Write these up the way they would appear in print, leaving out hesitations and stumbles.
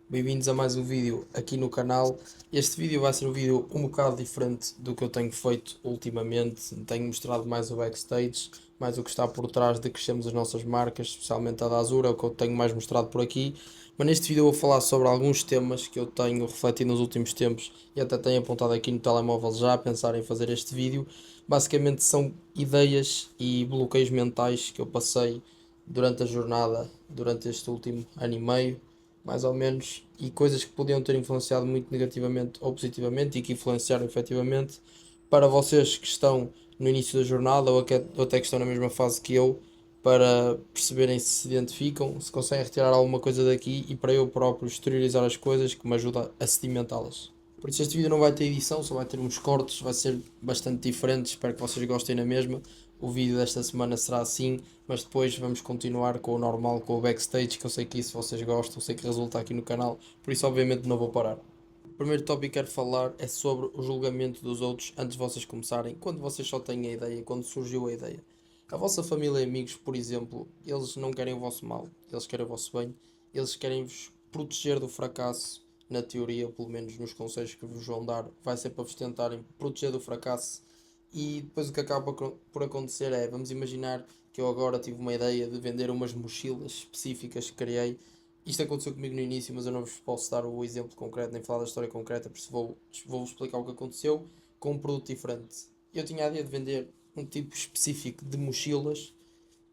Bem-vindos a mais um vídeo aqui no canal. Este vídeo vai ser um vídeo um bocado diferente do que eu tenho feito ultimamente. Tenho mostrado mais o backstage, mais o que está por trás de crescermos as nossas marcas, especialmente a da Azura, é o que eu tenho mais mostrado por aqui. Mas neste vídeo eu vou falar sobre alguns temas que eu tenho refletido nos últimos tempos e até tenho apontado aqui no telemóvel já a pensar em fazer este vídeo. Basicamente são ideias e bloqueios mentais que eu passei durante a jornada, durante este último ano e meio mais ou menos, e coisas que podiam ter influenciado muito negativamente ou positivamente e que influenciaram efetivamente para vocês que estão no início da jornada ou até que estão na mesma fase que eu, para perceberem se identificam, se conseguem retirar alguma coisa daqui e para eu próprio exteriorizar as coisas que me ajuda a sedimentá-las. Por isso este vídeo não vai ter edição, só vai ter uns cortes, vai ser bastante diferente, espero que vocês gostem na mesma. O vídeo desta semana será assim, mas depois vamos continuar com o normal, com o backstage, que eu sei que isso vocês gostam, sei que resulta aqui no canal, por isso obviamente não vou parar. O primeiro tópico que quero falar é sobre o julgamento dos outros antes de vocês começarem, quando vocês só têm a ideia, quando surgiu a ideia. A vossa família e amigos, por exemplo, eles não querem o vosso mal, eles querem o vosso bem, eles querem-vos proteger do fracasso, na teoria, pelo menos nos conselhos que vos vão dar, vai ser para vos tentarem proteger do fracasso. E depois o que acaba por acontecer é, vamos imaginar que eu agora tive uma ideia de vender umas mochilas específicas que criei. Isto aconteceu comigo no início, mas eu não vos posso dar o exemplo concreto, nem falar da história concreta, por isso vou-vos explicar o que aconteceu com um produto diferente. Eu tinha a ideia de vender um tipo específico de mochilas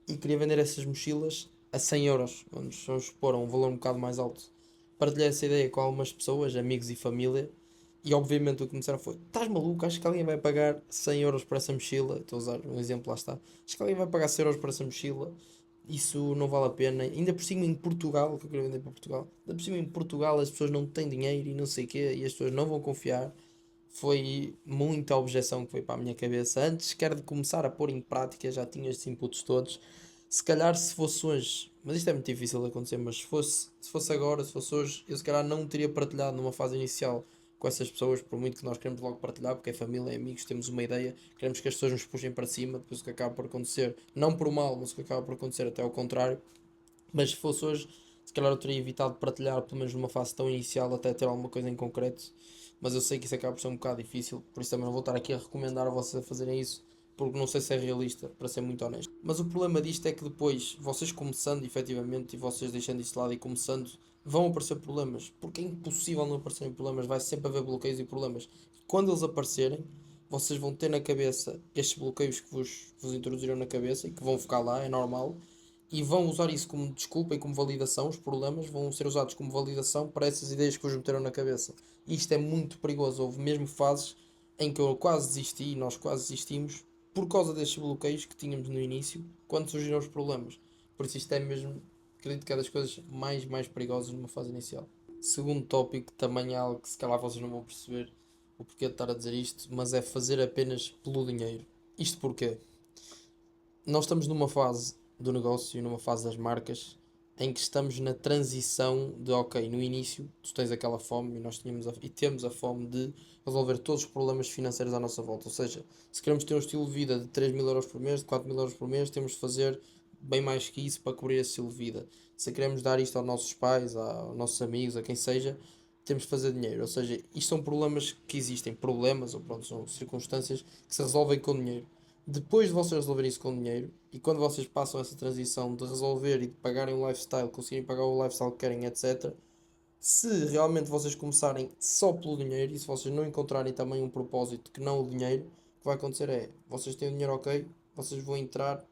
e queria vender essas mochilas a 100 euros, vamos supor, a um valor um bocado mais alto. Partilhei essa ideia com algumas pessoas, amigos e família, e obviamente o que me disseram foi: estás maluco? Acho que alguém vai pagar 100 euros por essa mochila? Estou a usar um exemplo, lá está. Acho que alguém vai pagar 100 euros por essa mochila? Isso não vale a pena. Ainda por cima em Portugal, que eu queria vender para Portugal, ainda por cima em Portugal as pessoas não têm dinheiro e não sei o quê, e as pessoas não vão confiar. Foi muita objeção que foi para a minha cabeça. Antes, quero de começar a pôr em prática, já tinha estes inputs todos. Se calhar, se fosse hoje, mas isto é muito difícil de acontecer, mas se fosse agora, se fosse hoje, eu se calhar não teria partilhado numa fase inicial com essas pessoas, por muito que nós queremos logo partilhar, porque é família, é amigos, temos uma ideia, queremos que as pessoas nos puxem para cima, depois o que acaba por acontecer, não por mal, mas o que acaba por acontecer até ao contrário. Mas se fosse hoje, se calhar eu teria evitado partilhar, pelo menos numa fase tão inicial, até ter alguma coisa em concreto. Mas eu sei que isso acaba por ser um bocado difícil, por isso também não vou estar aqui a recomendar a vocês a fazerem isso, porque não sei se é realista, para ser muito honesto. Mas o problema disto é que depois, vocês começando efetivamente e vocês deixando isso de lado e começando, vão aparecer problemas, porque é impossível não aparecerem problemas, vai sempre haver bloqueios e problemas. Quando eles aparecerem, vocês vão ter na cabeça estes bloqueios que vos introduziram na cabeça e que vão ficar lá, é normal, e vão usar isso como desculpa e como validação. Os problemas vão ser usados como validação para essas ideias que vos meteram na cabeça. E isto é muito perigoso. Houve mesmo fases em que eu quase desisti e nós quase desistimos por causa destes bloqueios que tínhamos no início, quando surgiram os problemas. Por isso isto é mesmo, acredito que é das coisas mais perigosas numa fase inicial. Segundo tópico, também é algo que se calhar vocês não vão perceber o porquê de estar a dizer isto, mas é fazer apenas pelo dinheiro. Isto porquê? Nós estamos numa fase do negócio, numa fase das marcas, em que estamos na transição de, ok, no início tu tens aquela fome e nós e temos a fome de resolver todos os problemas financeiros à nossa volta. Ou seja, se queremos ter um estilo de vida de 3.000 euros por mês, de 4.000 euros por mês, temos de fazer bem mais que isso para cobrir esse estilo de vida. Se queremos dar isto aos nossos pais, aos nossos amigos, a quem seja, temos de fazer dinheiro. Ou seja, isto são problemas que existem, problemas ou pronto, são circunstâncias que se resolvem com dinheiro. Depois de vocês resolverem isso com dinheiro, e quando vocês passam essa transição de resolver e de pagarem o lifestyle, conseguirem pagar o lifestyle que querem, etc., se realmente vocês começarem só pelo dinheiro e se vocês não encontrarem também um propósito que não o dinheiro, o que vai acontecer é, vocês têm o dinheiro ok, vocês vão entrar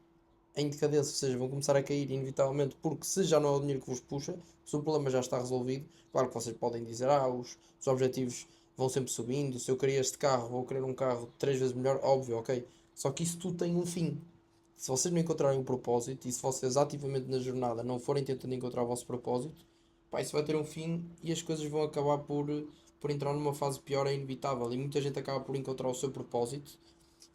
em decadência, ou seja, vão começar a cair inevitavelmente, porque se já não é o dinheiro que vos puxa, se o problema já está resolvido, claro que vocês podem dizer, os objetivos vão sempre subindo, se eu queria este carro, vou querer um carro três vezes melhor, óbvio, ok. Só que isso tudo tem um fim. Se vocês não encontrarem um propósito e se vocês ativamente na jornada não forem tentando encontrar o vosso propósito, pá, isso vai ter um fim e as coisas vão acabar por entrar numa fase pior, é inevitável. E muita gente acaba por encontrar o seu propósito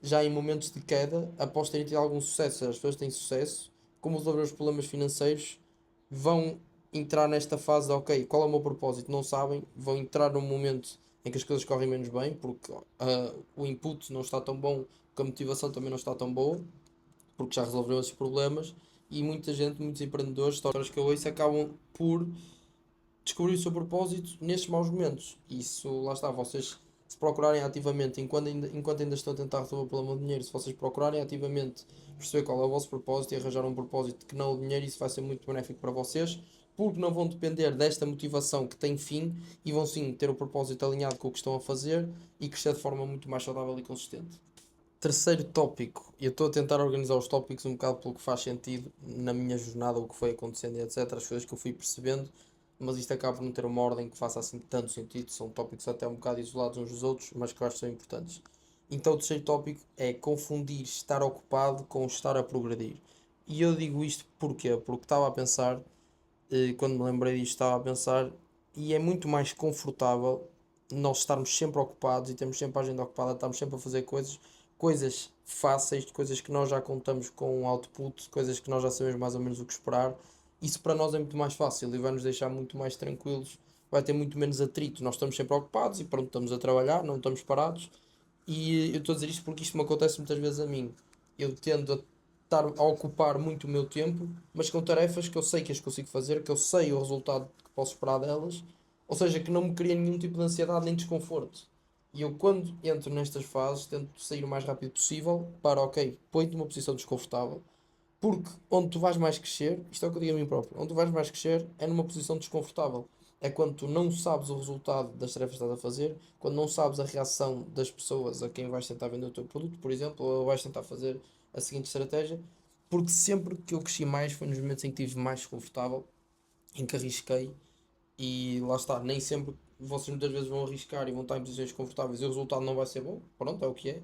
já em momentos de queda, após terem tido algum sucesso. As pessoas têm sucesso, como resolver os problemas financeiros, vão entrar nesta fase de ok, qual é o meu propósito? Não sabem, vão entrar num momento em que as coisas correm menos bem, porque o input não está tão bom, que a motivação também não está tão boa, porque já resolveram esses problemas, e muita gente, muitos empreendedores, histórias que eu ouço, acabam por descobrir o seu propósito nestes maus momentos. Isso, lá está, vocês se procurarem ativamente, enquanto ainda estão a tentar resolver o problema do dinheiro, se vocês procurarem ativamente perceber qual é o vosso propósito e arranjar um propósito que não o dinheiro, isso vai ser muito benéfico para vocês, porque não vão depender desta motivação que tem fim e vão sim ter o propósito alinhado com o que estão a fazer e crescer de forma muito mais saudável e consistente. Terceiro tópico, e eu estou a tentar organizar os tópicos um bocado pelo que faz sentido na minha jornada, o que foi acontecendo e etc, as coisas que eu fui percebendo, mas isto acaba por não ter uma ordem que faça assim tanto sentido, são tópicos até um bocado isolados uns dos outros, mas que eu acho que são importantes. Então o terceiro tópico é confundir estar ocupado com estar a progredir. E eu digo isto porquê? Porque estava a pensar, quando me lembrei disto, estava a pensar, e é muito mais confortável nós estarmos sempre ocupados e temos sempre a agenda ocupada, estamos sempre a fazer coisas fáceis, coisas que nós já contamos com um output, coisas que nós já sabemos mais ou menos o que esperar. Isso para nós é muito mais fácil e vai nos deixar muito mais tranquilos, vai ter muito menos atrito. Nós estamos sempre ocupados e pronto, estamos a trabalhar, não estamos parados. E eu estou a dizer isto porque isto me acontece muitas vezes a mim. Eu tendo a estar a ocupar muito o meu tempo, mas com tarefas que eu sei que as consigo fazer, que eu sei o resultado que posso esperar delas, ou seja, que não me cria nenhum tipo de ansiedade nem desconforto. E eu, quando entro nestas fases, tento sair o mais rápido possível para, ok, põe-te numa posição desconfortável, porque onde tu vais mais crescer, isto é o que eu digo a mim próprio, onde tu vais mais crescer é numa posição desconfortável. É quando tu não sabes o resultado das tarefas que estás a fazer, quando não sabes a reação das pessoas a quem vais tentar vender o teu produto, por exemplo, ou vais tentar fazer a seguinte estratégia, porque sempre que eu cresci mais foi nos momentos em que estive mais confortável, em que arrisquei e lá está, nem sempre vocês muitas vezes vão arriscar e vão estar em posições confortáveis e o resultado não vai ser bom, pronto, é o que é,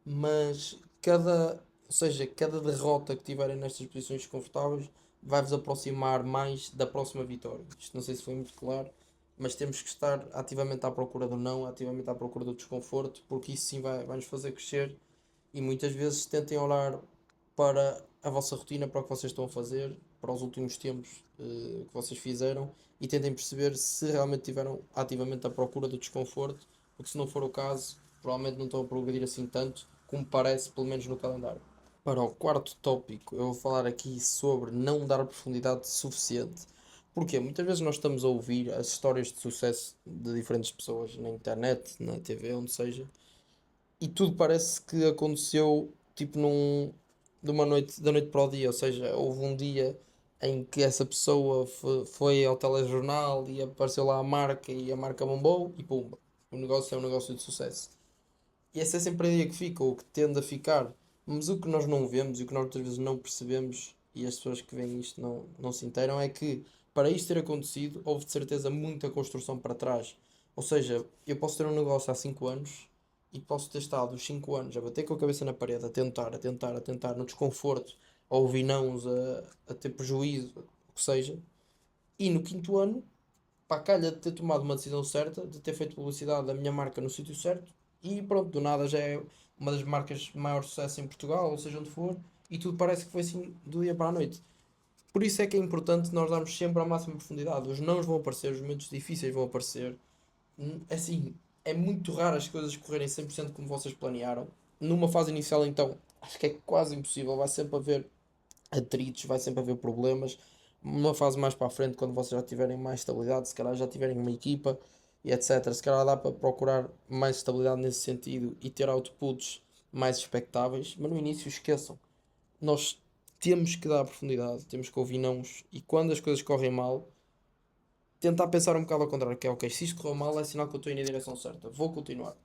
mas ou seja, cada derrota que tiverem nestas posições desconfortáveis vai-vos aproximar mais da próxima vitória. Isto não sei se foi muito claro, mas temos que estar ativamente à procura do não, ativamente à procura do desconforto, porque isso sim vai nos fazer crescer e muitas vezes tentem olhar para a vossa rotina, para o que vocês estão a fazer, para os últimos tempos que vocês fizeram e tentem perceber se realmente tiveram ativamente à procura do desconforto, porque se não for o caso, provavelmente não estão a progredir assim tanto como parece, pelo menos no calendário. Para o quarto tópico, eu vou falar aqui sobre não dar profundidade suficiente. Porque muitas vezes nós estamos a ouvir as histórias de sucesso de diferentes pessoas na internet, na TV, onde seja, e tudo parece que aconteceu tipo de uma noite, da noite para o dia, ou seja, houve um dia em que essa pessoa foi ao telejornal e apareceu lá a marca e a marca bombou e pumba, o negócio é um negócio de sucesso. E essa é sempre a ideia que fica, ou que tende a ficar. Mas o que nós não vemos e o que nós muitas vezes não percebemos, e as pessoas que veem isto não se inteiram, é que para isto ter acontecido, houve de certeza muita construção para trás. Ou seja, eu posso ter um negócio há 5 anos e posso ter estado os 5 anos a bater com a cabeça na parede, a tentar, no desconforto, a ouvir nãos, a ter prejuízo, o que seja. E no quinto ano pá, calha de ter tomado uma decisão certa, de ter feito publicidade da minha marca no sítio certo e pronto, do nada já é uma das marcas de maior sucesso em Portugal, ou seja onde for, e tudo parece que foi assim do dia para a noite. Por isso é que é importante nós darmos sempre a máxima profundidade. Os nãos vão aparecer, os momentos difíceis vão aparecer. Assim, é muito raro as coisas correrem 100% como vocês planearam. Numa fase inicial, então, acho que é quase impossível. Vai sempre haver atritos, vai sempre haver problemas. Numa fase mais para a frente, quando vocês já tiverem mais estabilidade, se calhar já tiverem uma equipa e etc. Se calhar dá para procurar mais estabilidade nesse sentido e ter outputs mais expectáveis, mas no início esqueçam. Nós temos que dar profundidade, temos que ouvir nãos e quando as coisas correm mal, tentar pensar um bocado ao contrário, que é ok, se isto correu mal é sinal que eu estou indo na direção certa, vou continuar.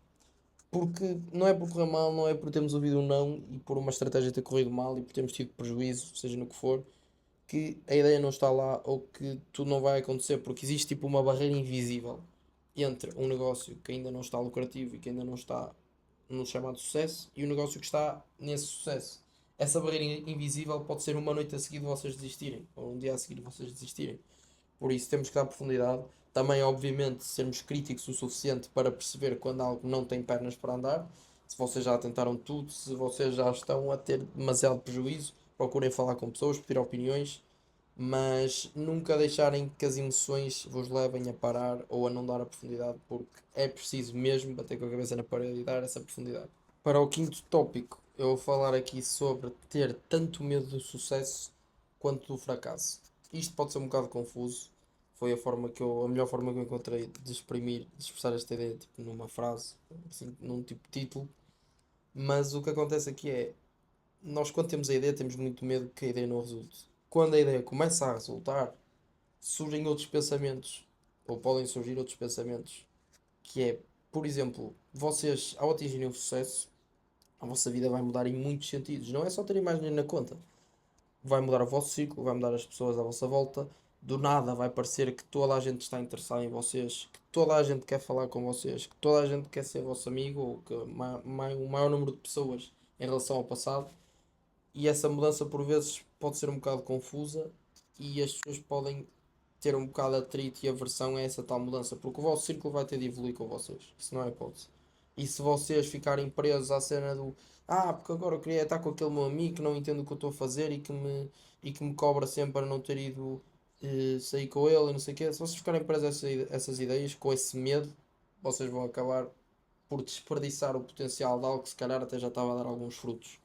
Porque não é por correr mal, não é por termos ouvido um não e por uma estratégia ter corrido mal e por termos tido prejuízo, seja no que for, que a ideia não está lá ou que tudo não vai acontecer, porque existe tipo uma barreira invisível entre um negócio que ainda não está lucrativo e que ainda não está no chamado sucesso e o negócio que está nesse sucesso. Essa barreira invisível pode ser uma noite a seguir de vocês desistirem, ou um dia a seguir de vocês desistirem. Por isso temos que dar profundidade. Também, obviamente, sermos críticos o suficiente para perceber quando algo não tem pernas para andar. Se vocês já tentaram tudo, se vocês já estão a ter demasiado prejuízo, procurem falar com pessoas, pedir opiniões, mas nunca deixarem que as emoções vos levem a parar ou a não dar a profundidade, porque é preciso mesmo bater com a cabeça na parede e dar essa profundidade. Para o quinto tópico, eu vou falar aqui sobre ter tanto medo do sucesso quanto do fracasso. Isto pode ser um bocado confuso. Foi a melhor forma que eu encontrei de exprimir, de expressar esta ideia, tipo, numa frase, assim, num tipo de título. Mas o que acontece aqui é, nós quando temos a ideia temos muito medo que a ideia não resulte. Quando a ideia começa a resultar, surgem outros pensamentos, ou podem surgir outros pensamentos, que é, por exemplo, vocês ao atingirem o sucesso, a vossa vida vai mudar em muitos sentidos. Não é só terem mais dinheiro na conta. Vai mudar o vosso ciclo, vai mudar as pessoas à vossa volta. Do nada vai parecer que toda a gente está interessada em vocês, que toda a gente quer falar com vocês, que toda a gente quer ser vosso amigo, ou que o maior número de pessoas em relação ao passado. E essa mudança por vezes pode ser um bocado confusa e as pessoas podem ter um bocado de atrito e aversão a essa tal mudança, porque o vosso círculo vai ter de evoluir com vocês. Isso não é hipótese. E se vocês ficarem presos à cena do porque agora eu queria estar com aquele meu amigo que não entende o que eu estou a fazer e que me cobra sempre para não ter ido sair com ele e não sei o quê, se vocês ficarem presos a essas ideias, com esse medo, vocês vão acabar por desperdiçar o potencial de algo que se calhar até já estava a dar alguns frutos.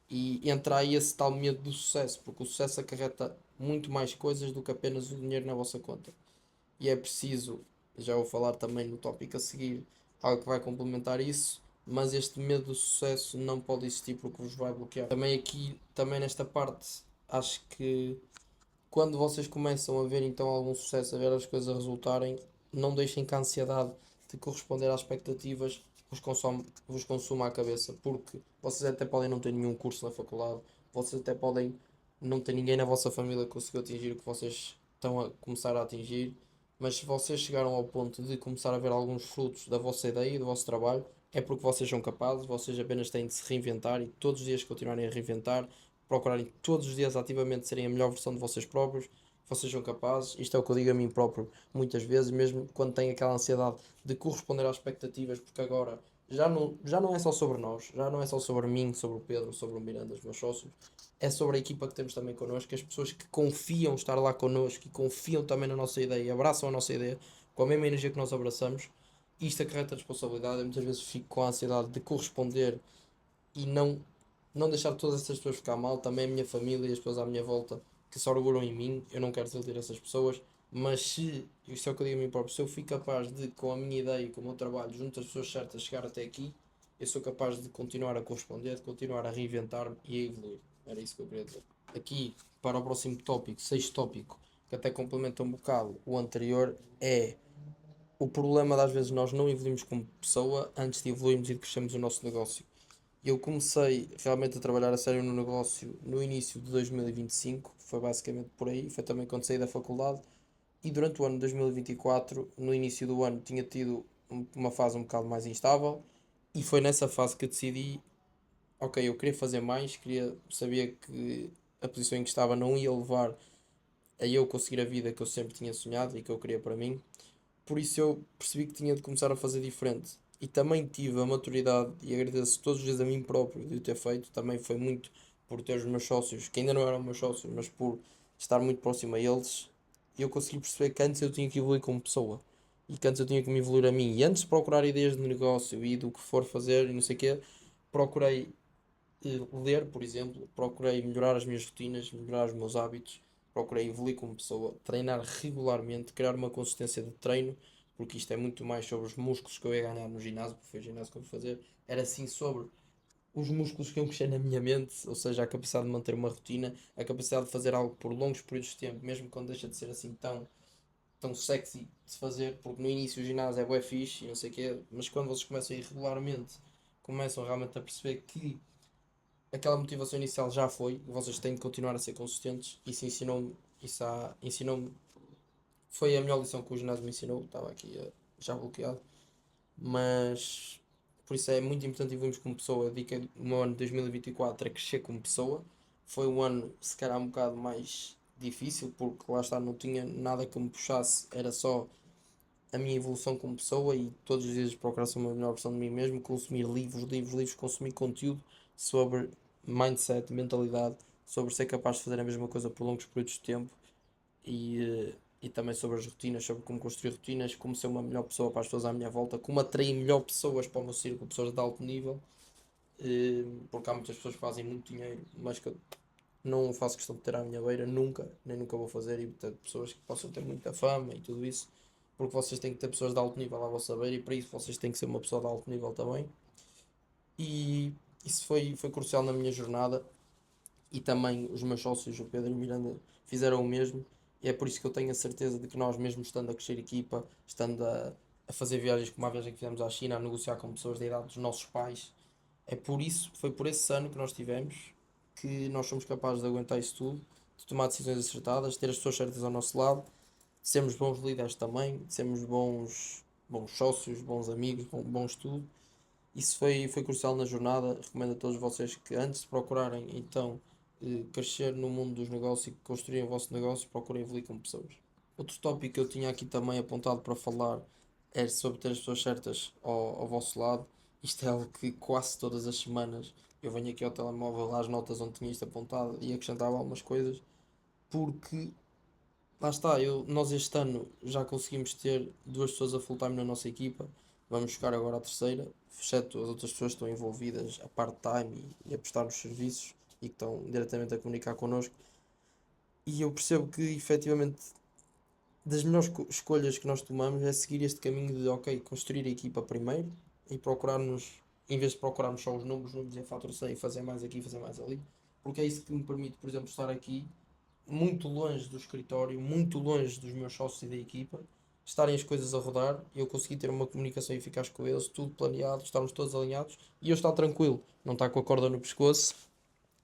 E entra aí esse tal medo do sucesso, porque o sucesso acarreta muito mais coisas do que apenas o dinheiro na vossa conta. E é preciso, já vou falar também no tópico a seguir, algo que vai complementar isso, mas este medo do sucesso não pode existir porque vos vai bloquear. Também aqui, também nesta parte, acho que quando vocês começam a ver então algum sucesso, a ver as coisas a resultarem, não deixem que a ansiedade de corresponder às expectativas vos consuma a cabeça, porque vocês até podem não ter nenhum curso na faculdade, vocês até podem não ter ninguém na vossa família que conseguiu atingir o que vocês estão a começar a atingir, mas se vocês chegaram ao ponto de começar a ver alguns frutos da vossa ideia e do vosso trabalho, é porque vocês são capazes, vocês apenas têm de se reinventar e todos os dias continuarem a reinventar, procurarem todos os dias ativamente serem a melhor versão de vocês próprios, vocês são capazes. Isto é o que eu digo a mim próprio muitas vezes, mesmo quando tenho aquela ansiedade de corresponder às expectativas, porque agora já não é só sobre nós, já não é só sobre mim, sobre o Pedro, sobre o Miranda, os meus sócios, é sobre a equipa que temos também connosco, as pessoas que confiam estar lá connosco e confiam também na nossa ideia, e abraçam a nossa ideia com a mesma energia que nós abraçamos. Isto acarreta responsabilidade. Eu muitas vezes fico com a ansiedade de corresponder e não deixar todas essas pessoas ficar mal, também a minha família e as pessoas à minha volta que se orgulham em mim, eu não quero desiludir essas pessoas, mas se, isto é o que eu digo a mim próprio, se eu fui capaz de, com a minha ideia e com o meu trabalho, junto às pessoas certas, chegar até aqui, eu sou capaz de continuar a corresponder, de continuar a reinventar-me e a evoluir. Era isso que eu queria dizer. Aqui, para o próximo tópico, sexto tópico, que até complementa um bocado o anterior, é o problema de às vezes nós não evoluímos como pessoa antes de evoluirmos e de crescermos o nosso negócio. Eu comecei realmente a trabalhar a sério no negócio no início de 2025, foi basicamente por aí, foi também quando saí da faculdade, e durante o ano de 2024, no início do ano, tinha tido uma fase um bocado mais instável, e foi nessa fase que decidi, ok, eu queria fazer mais, sabia que a posição em que estava não ia levar a eu conseguir a vida que eu sempre tinha sonhado e que eu queria para mim, por isso eu percebi que tinha de começar a fazer diferente. E também tive a maturidade e agradeço todos os dias a mim próprio de o ter feito. Também foi muito por ter os meus sócios, que ainda não eram meus sócios, mas por estar muito próximo a eles. E eu consegui perceber que antes eu tinha que evoluir como pessoa. E que antes eu tinha que me evoluir a mim. E antes de procurar ideias de negócio e do que for fazer e não sei o quê, procurei ler, por exemplo, procurei melhorar as minhas rotinas, melhorar os meus hábitos, procurei evoluir como pessoa, treinar regularmente, criar uma consistência de treino, porque isto é muito mais sobre os músculos que eu ia ganhar no ginásio, porque foi o ginásio que eu fui fazer, era sim sobre os músculos que iam crescer na minha mente, ou seja, a capacidade de manter uma rotina, a capacidade de fazer algo por longos períodos de tempo, mesmo quando deixa de ser assim tão sexy de se fazer, porque no início o ginásio é bué fixe e não sei o quê, mas quando vocês começam a ir regularmente, começam realmente a perceber que aquela motivação inicial já foi, vocês têm de continuar a ser consistentes. Ensinou-me, foi a melhor lição que o ginásio me ensinou, estava aqui já bloqueado, mas por isso é muito importante evoluirmos como pessoa. Eu dediquei o meu ano de 2024 a crescer como pessoa. Foi um ano, se calhar, um bocado mais difícil, porque lá está, não tinha nada que me puxasse, era só a minha evolução como pessoa e todos os dias procurar ser uma melhor versão de mim mesmo, consumir livros, consumir conteúdo sobre mindset, mentalidade, sobre ser capaz de fazer a mesma coisa por longos períodos de tempo e também sobre as rotinas, sobre como construir rotinas, como ser uma melhor pessoa para as pessoas à minha volta, como atrair melhor pessoas para o meu círculo, pessoas de alto nível, porque há muitas pessoas que fazem muito dinheiro, mas que não faço questão de ter à minha beira, nunca, nem nunca vou fazer, e ter pessoas que possam ter muita fama e tudo isso, porque vocês têm que ter pessoas de alto nível à vossa beira e para isso vocês têm que ser uma pessoa de alto nível também. E isso foi crucial na minha jornada e também os meus sócios, o Pedro e o Miranda, fizeram o mesmo. E é por isso que eu tenho a certeza de que nós, mesmo estando a crescer equipa, estando a fazer viagens como a viagem que fizemos à China, a negociar com pessoas da idade dos nossos pais, é por isso, foi por esse ano que nós tivemos, que nós somos capazes de aguentar isso tudo, de tomar decisões acertadas, ter as pessoas certas ao nosso lado, de sermos bons líderes também, de sermos bons sócios, bons amigos, bons tudo. Isso foi crucial na jornada. Recomendo a todos vocês que antes de procurarem então crescer no mundo dos negócios e construírem o vosso negócio, procurem evoluir com pessoas. Outro tópico que eu tinha aqui também apontado para falar é sobre ter as pessoas certas ao vosso lado. Isto é algo que quase todas as semanas eu venho aqui ao telemóvel às notas onde tinha isto apontado e acrescentava algumas coisas, porque lá está, nós este ano já conseguimos ter duas pessoas a full time na nossa equipa. Vamos buscar agora a terceira, exceto as outras pessoas que estão envolvidas a part-time e a prestar os serviços e que estão diretamente a comunicar connosco. E eu percebo que efetivamente das melhores escolhas que nós tomamos é seguir este caminho de, ok, construir a equipa primeiro e procurarmos, em vez de procurarmos só os números em fator 100, fazer mais aqui, fazer mais ali, porque é isso que me permite, por exemplo, estar aqui muito longe do escritório, muito longe dos meus sócios e da equipa, estarem as coisas a rodar e eu conseguir ter uma comunicação eficaz com eles, tudo planeado, estarmos todos alinhados e eu estar tranquilo, não estar com a corda no pescoço,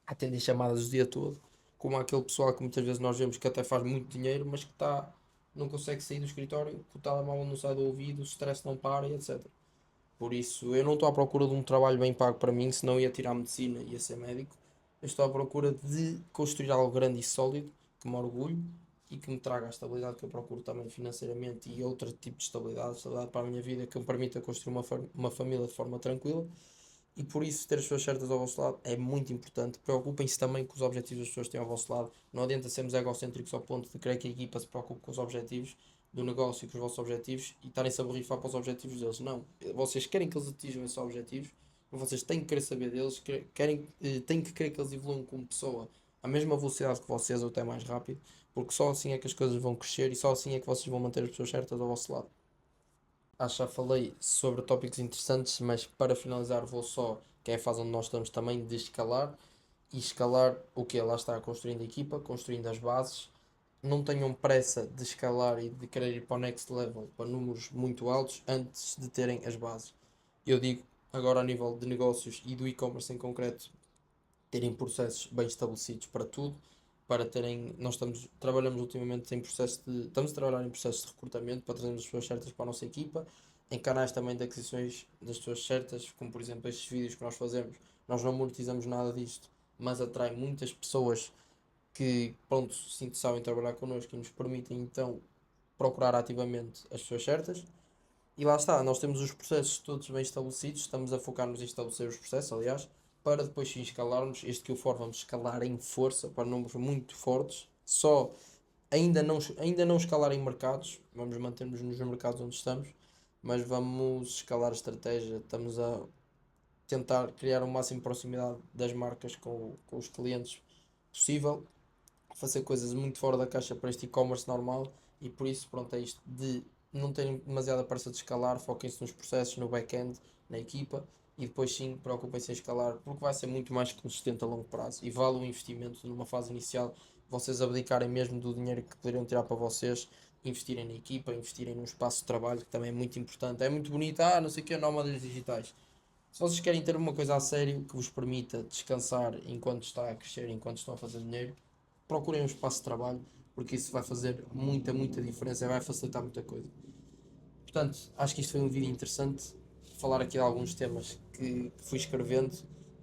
a atender chamadas o dia todo, como aquele pessoal que muitas vezes nós vemos que até faz muito dinheiro, mas que está, não consegue sair do escritório, que o telemóvel não sai do ouvido, o stress não para e etc. Por isso, eu não estou à procura de um trabalho bem pago para mim, senão ia tirar medicina e ia ser médico. Eu estou à procura de construir algo grande e sólido, que me orgulho e que me traga a estabilidade que eu procuro também financeiramente e outro tipo de estabilidade para a minha vida, que me permita construir uma família de forma tranquila. E por isso, ter as pessoas certas ao vosso lado é muito importante. Preocupem-se também com os objetivos das pessoas que têm ao vosso lado. Não adianta sermos egocêntricos ao ponto de querer que a equipa se preocupe com os objetivos do negócio e com os vossos objetivos e estarem-se a borrifar para os objetivos deles. Não. Vocês querem que eles atinjam esses objetivos, vocês têm que querer saber deles, têm que querer que eles evoluam como pessoa à mesma velocidade que vocês ou até mais rápido, porque só assim é que as coisas vão crescer e só assim é que vocês vão manter as pessoas certas ao vosso lado. Acho que já falei sobre tópicos interessantes, mas para finalizar vou só, que é a fase onde nós estamos também, de escalar. E escalar o que? Lá está, construindo a equipa, construindo as bases. Não tenham pressa de escalar e de querer ir para o next level, para números muito altos, antes de terem as bases. Eu digo agora a nível de negócios e do e-commerce em concreto, terem processos bem estabelecidos para tudo, para terem, trabalhamos ultimamente em estamos a trabalhar em processos de recrutamento para trazermos as pessoas certas para a nossa equipa, em canais também de aquisições das pessoas certas, como por exemplo estes vídeos que nós fazemos, nós não monetizamos nada disto, mas atrai muitas pessoas que, pronto, sim, sabem trabalhar connosco e nos permitem então procurar ativamente as pessoas certas. E lá está, nós temos os processos todos bem estabelecidos, estamos a focar-nos em estabelecer os processos, aliás, para depois sim escalarmos. Este que o for vamos escalar em força para números muito fortes, só ainda não escalar em mercados, vamos manter-nos nos mercados onde estamos, mas vamos escalar a estratégia, estamos a tentar criar o máximo de proximidade das marcas com os clientes possível, fazer coisas muito fora da caixa para este e-commerce normal e por isso, pronto, é isto de não terem demasiada pressa de escalar, foquem-se nos processos, no back-end, na equipa e depois sim preocupem-se em escalar porque vai ser muito mais consistente a longo prazo e vale o investimento numa fase inicial, vocês abdicarem mesmo do dinheiro que poderiam tirar para vocês, investirem na equipa, investirem num espaço de trabalho que também é muito importante, é muito bonito, não sei o que, nómadas digitais. Se vocês querem ter uma coisa a sério que vos permita descansar enquanto está a crescer, enquanto estão a fazer dinheiro, procurem um espaço de trabalho, porque isso vai fazer muita diferença e vai facilitar muita coisa. Portanto, acho que isto foi um vídeo interessante. Falar aqui de alguns temas que fui escrevendo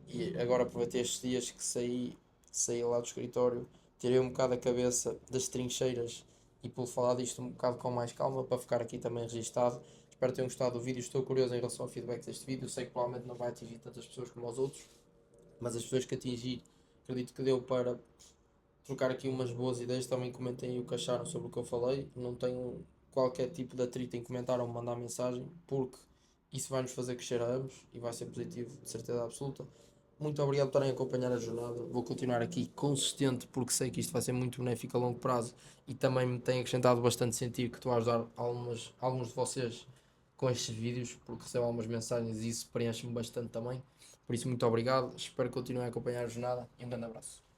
e agora aproveitei estes dias que saí lá do escritório, tirei um bocado a cabeça das trincheiras e pude falar disto um bocado com mais calma para ficar aqui também registado. Espero que tenham gostado do vídeo. Estou curioso em relação ao feedback deste vídeo. Sei que provavelmente não vai atingir tantas pessoas como os outros, mas as pessoas que atingir, acredito que deu para trocar aqui umas boas ideias. Também comentem aí o que acharam sobre o que eu falei. Não tenho qualquer tipo de atrito em comentar ou mandar mensagem, porque isso vai nos fazer crescer a ambos e vai ser positivo, de certeza absoluta. Muito obrigado por estarem a acompanhar a jornada. Vou continuar aqui consistente porque sei que isto vai ser muito benéfico a longo prazo e também me tem acrescentado bastante sentido que estou a ajudar alguns de vocês com estes vídeos porque recebo algumas mensagens e isso preenche-me bastante também. Por isso, muito obrigado. Espero que continuem a acompanhar a jornada e um grande abraço.